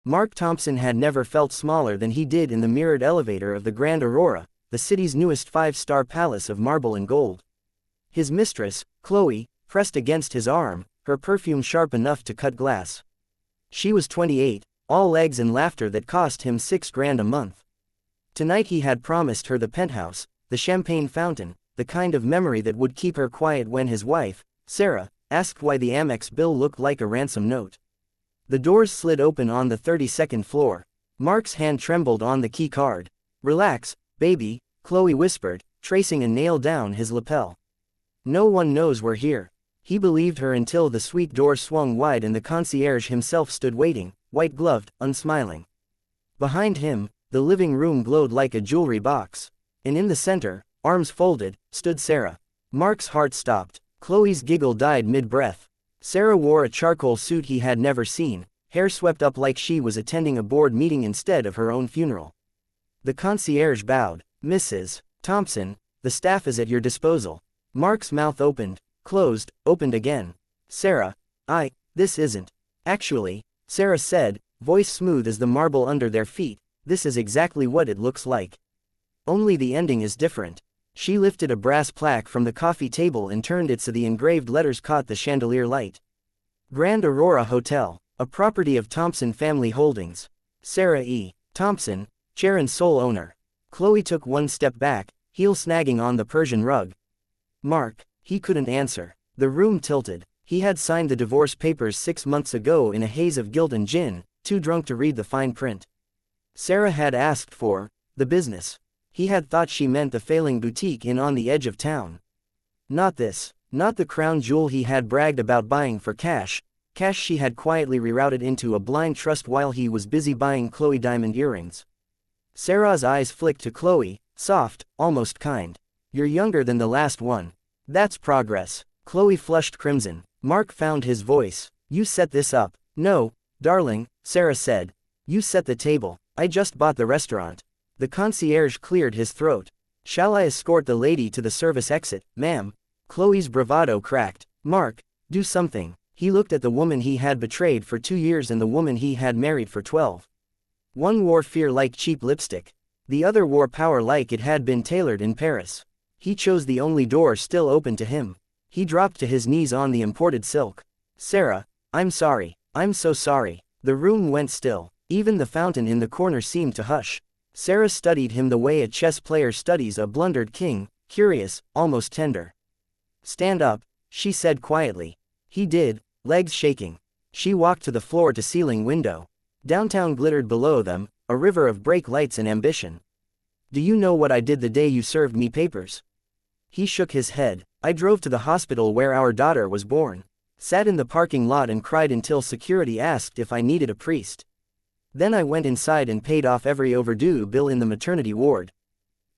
Mark Thompson had never felt smaller than he did in the mirrored elevator of the Grand Aurora, the city's newest five-star palace of marble and gold. His mistress, Chloe, pressed against his arm, her perfume sharp enough to cut glass. She was 28, all legs and laughter that cost him $6,000 a month. Tonight he had promised her the penthouse, the champagne fountain, the kind of memory that would keep her quiet when his wife, Sarah, asked why the Amex bill looked like a ransom note. The doors slid open on the 32nd floor. Mark's hand trembled on the key card. "Relax, baby," Chloe whispered, tracing a nail down his lapel. "No one knows we're here." He believed her until the suite door swung wide and the concierge himself stood waiting, white-gloved, unsmiling. Behind him, the living room glowed like a jewelry box. And in the center, arms folded, stood Sarah. Mark's heart stopped. Chloe's giggle died mid-breath. Sarah wore a charcoal suit he had never seen, hair swept up like she was attending a board meeting instead of her own funeral. The concierge bowed. "Mrs. Thompson, the staff is at your disposal." Mark's mouth opened, closed, opened again. "Sarah, this isn't. Actually," Sarah said, voice smooth as the marble under their feet, "this is exactly what it looks like. Only the ending is different." She lifted a brass plaque from the coffee table and turned it so the engraved letters caught the chandelier light. Grand Aurora Hotel, a property of Thompson Family Holdings. Sarah E. Thompson, chair and sole owner. Chloe took one step back, heel snagging on the Persian rug. "Mark," he couldn't answer. The room tilted. He had signed the divorce papers 6 months ago in a haze of guilt and gin, too drunk to read the fine print. Sarah had asked for the business. He had thought she meant the failing boutique inn on the edge of town. Not this. Not the crown jewel he had bragged about buying for cash she had quietly rerouted into a blind trust while he was busy buying Chloe diamond earrings. Sarah's eyes flicked to Chloe, soft, almost kind. "You're younger than the last one. That's progress." Chloe flushed crimson. Mark found his voice. "You set this up." "No, darling," Sarah said. "You set the table. I just bought the restaurant." The concierge cleared his throat. "Shall I escort the lady to the service exit, ma'am?" Chloe's bravado cracked. "Mark, do something." He looked at the woman he had betrayed for 2 years and the woman he had married for 12. One wore fear like cheap lipstick. The other wore power like it had been tailored in Paris. He chose the only door still open to him. He dropped to his knees on the imported silk. "Sarah, I'm sorry. I'm so sorry." The room went still. Even the fountain in the corner seemed to hush. Sarah studied him the way a chess player studies a blundered king, curious, almost tender. "Stand up," she said quietly. He did, legs shaking. She walked to the floor-to-ceiling window. Downtown glittered below them, a river of brake lights and ambition. "Do you know what I did the day you served me papers?" He shook his head. "I drove to the hospital where our daughter was born. Sat in the parking lot and cried until security asked if I needed a priest. Then I went inside and paid off every overdue bill in the maternity ward.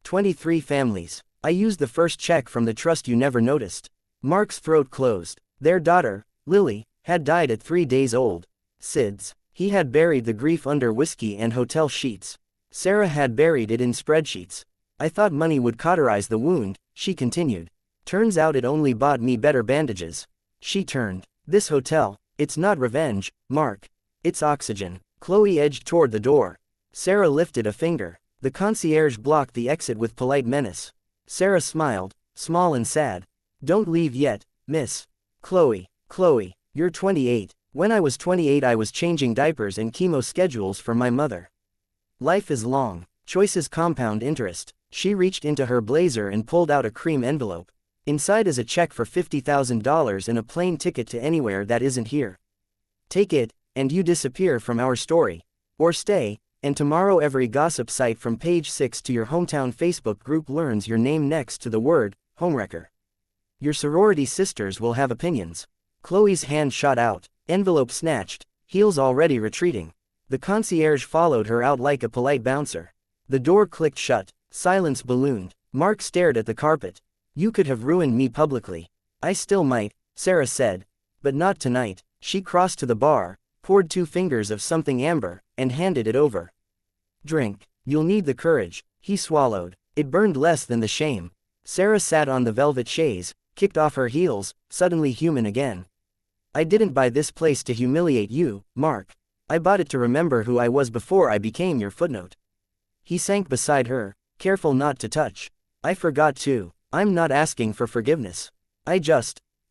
23 families. I used the first check from the trust you never noticed." Mark's throat closed. Their daughter, Lily, had died at 3 days old. SIDS. He had buried the grief under whiskey and hotel sheets. Sarah had buried it in spreadsheets. "I thought money would cauterize the wound," she continued. "Turns out it only bought me better bandages." She turned. "This hotel, it's not revenge, Mark. It's oxygen." Chloe edged toward the door. Sarah lifted a finger. The concierge blocked the exit with polite menace. Sarah smiled, small and sad. "Don't leave yet, miss." Chloe, you're 28. When I was 28 I was changing diapers and chemo schedules for my mother. Life is long. Choices compound interest." She reached into her blazer and pulled out a cream envelope. "Inside is a check for $50,000 and a plane ticket to anywhere that isn't here. Take it, and you disappear from our story. Or stay, and tomorrow every gossip site from page 6 to your hometown Facebook group learns your name next to the word, homewrecker. Your sorority sisters will have opinions." Chloe's hand shot out, envelope snatched, heels already retreating. The concierge followed her out like a polite bouncer. The door clicked shut, silence ballooned. Mark stared at the carpet. "You could have ruined me publicly." "I still might," Sarah said. "But not tonight." She crossed to the bar, poured 2 fingers of something amber, and handed it over. "Drink. You'll need the courage." He swallowed. It burned less than the shame. Sarah sat on the velvet chaise, kicked off her heels, suddenly human again. "I didn't buy this place to humiliate you, Mark." I bought it to remember who I was before I became your footnote. He sank beside her, careful not to touch. I forgot too. I'm not asking for forgiveness.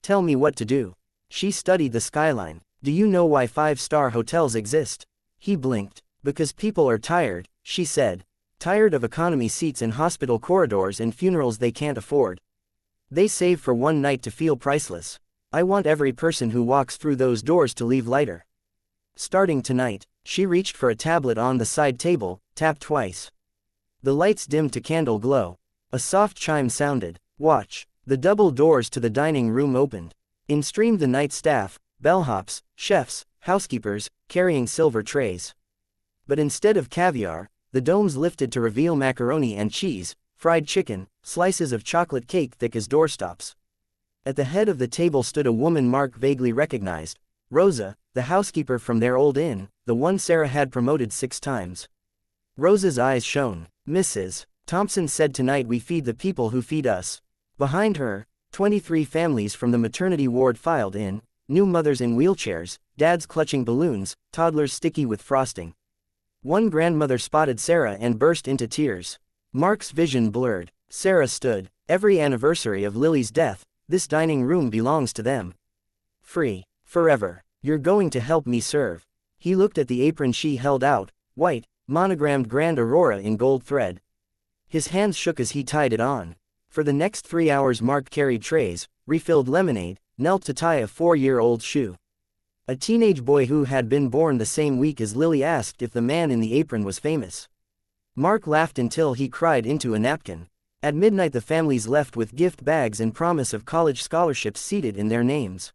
Tell me what to do. She studied the skyline. Do you know why 5-star hotels exist? He blinked. Because people are tired, she said. Tired of economy seats in hospital corridors and funerals they can't afford. They save for one night to feel priceless. I want every person who walks through those doors to leave lighter. Starting tonight, she reached for a tablet on the side table, tapped twice. The lights dimmed to candle glow. A soft chime sounded. Watch. The double doors to the dining room opened. In streamed the night staff, bellhops, chefs, housekeepers, carrying silver trays. But instead of caviar, the domes lifted to reveal macaroni and cheese, fried chicken, slices of chocolate cake thick as doorstops. At the head of the table stood a woman Mark vaguely recognized, Rosa, the housekeeper from their old inn, the one Sarah had promoted 6 times. Rosa's eyes shone. Mrs. Thompson said tonight we feed the people who feed us. Behind her, 23 families from the maternity ward filed in, new mothers in wheelchairs, dads clutching balloons, toddlers sticky with frosting. One grandmother spotted Sarah and burst into tears. Mark's vision blurred. Sarah stood. Every anniversary of Lily's death, this dining room belongs to them. Free. Forever. You're going to help me serve. He looked at the apron she held out, white, monogrammed Grand Aurora in gold thread. His hands shook as he tied it on. For the next 3 hours Mark carried trays, refilled lemonade, knelt to tie a 4-year-old shoe. A teenage boy who had been born the same week as Lily asked if the man in the apron was famous. Mark laughed until he cried into a napkin. At midnight the families left with gift bags and promise of college scholarships seated in their names.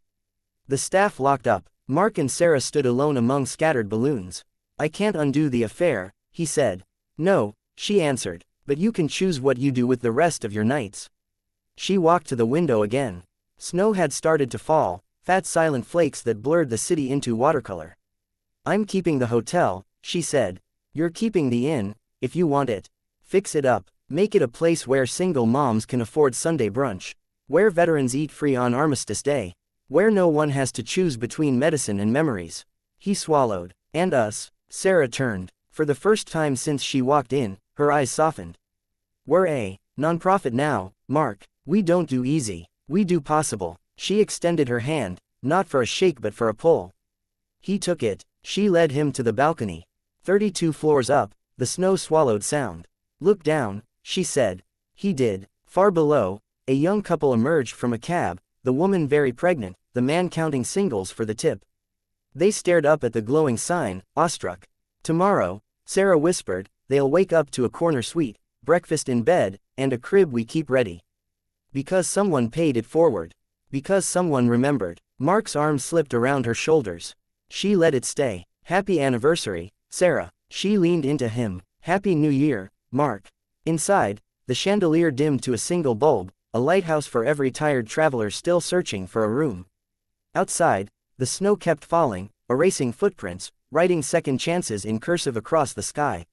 The staff locked up. Mark and Sarah stood alone among scattered balloons. I can't undo the affair, he said. No, she answered, but you can choose what you do with the rest of your nights. She walked to the window again. Snow had started to fall, fat silent flakes that blurred the city into watercolor. I'm keeping the hotel, she said. You're keeping the inn, if you want it. Fix it up, make it a place where single moms can afford Sunday brunch. Where veterans eat free on Armistice Day. Where no one has to choose between medicine and memories. He swallowed. And us. Sarah turned. For the first time since she walked in, her eyes softened. We're a nonprofit now, Mark. We don't do easy. We do possible. She extended her hand, not for a shake but for a pull. He took it. She led him to the balcony. 32 floors up, the snow swallowed sound. Look down, she said. He did. Far below, a young couple emerged from a cab, the woman very pregnant, the man counting singles for the tip. They stared up at the glowing sign, awestruck. Tomorrow, Sarah whispered, they'll wake up to a corner suite, breakfast in bed, and a crib we keep ready. Because someone paid it forward. Because someone remembered. Mark's arm slipped around her shoulders. She let it stay. Happy anniversary, Sarah. She leaned into him. Happy New Year, Mark. Inside, the chandelier dimmed to a single bulb, a lighthouse for every tired traveler still searching for a room. Outside, the snow kept falling, erasing footprints, writing second chances in cursive across the sky.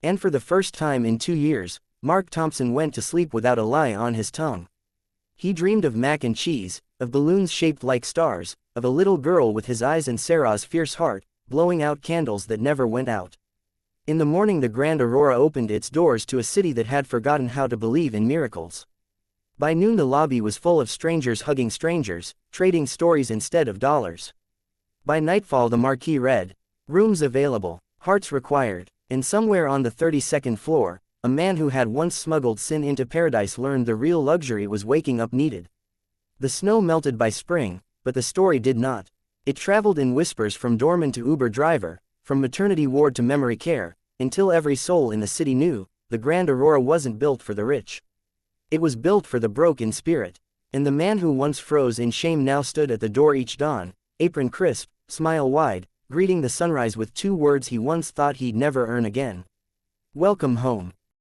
And for the first time in 2 years, Mark Thompson went to sleep without a lie on his tongue. He dreamed of mac and cheese, of balloons shaped like stars, of a little girl with his eyes and Sarah's fierce heart, blowing out candles that never went out. In the morning the Grand Aurora opened its doors to a city that had forgotten how to believe in miracles. By noon the lobby was full of strangers hugging strangers, trading stories instead of dollars. By nightfall the marquee read, "Rooms available, hearts required," and somewhere on the 32nd floor, a man who had once smuggled sin into paradise learned the real luxury was waking up needed. The snow melted by spring, but the story did not. It traveled in whispers from doorman to Uber driver, from maternity ward to memory care, until every soul in the city knew, the Grand Aurora wasn't built for the rich. It was built for the broke in spirit. And the man who once froze in shame now stood at the door each dawn, apron crisp, smile wide, greeting the sunrise with 2 words he once thought he'd never earn again. Welcome home.